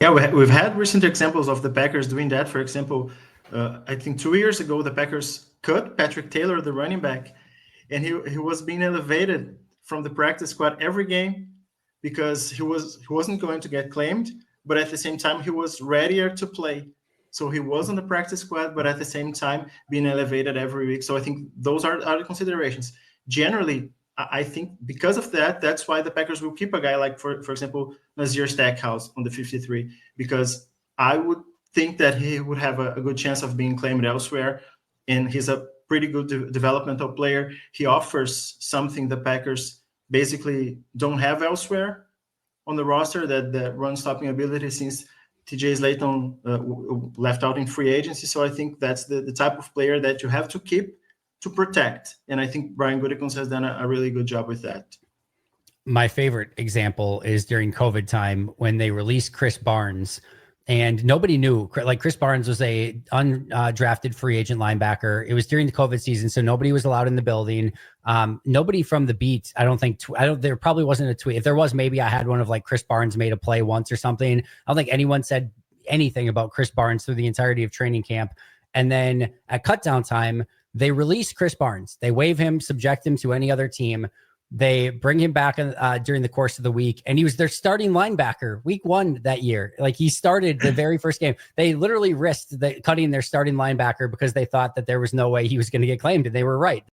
Yeah, we've had recent examples of the Packers doing that. For example, I think 2 years ago, the Packers cut Patrick Taylor, the running back, and he was being elevated from the practice squad every game because he wasn't going to get claimed, but at the same time he was readier to play. So he was on the practice squad, but at the same time being elevated every week. So I think those are the considerations. Generally, I think because of that, that's why the Packers will keep a guy like, for example, Nazir Stackhouse on the 53, because I would think that he would have a good chance of being claimed elsewhere. And he's a pretty good developmental player. He offers something the Packers basically don't have elsewhere on the roster, that the run stopping ability, since TJ Slayton left out in free agency. So I think that's the type of player that you have to keep to protect. And I think Brian Gutekunst has done a really good job with that. My favorite example is during COVID time when they released Chris Barnes, and nobody knew. Like, Chris Barnes was a undrafted free agent linebacker. It was during the COVID season, so nobody was allowed in the building. Nobody from the beat, I don't think, there probably wasn't a tweet. If there was, maybe I had one of like Chris Barnes made a play once or something. I don't think anyone said anything about Chris Barnes through the entirety of training camp. And then at cutdown time, they release Chris Barnes. They waive him, subject him to any other team. They bring him back during the course of the week, and he was their starting linebacker week 1 that year. Like, he started the very first game. They literally risked cutting their starting linebacker because they thought that there was no way he was going to get claimed, and they were right.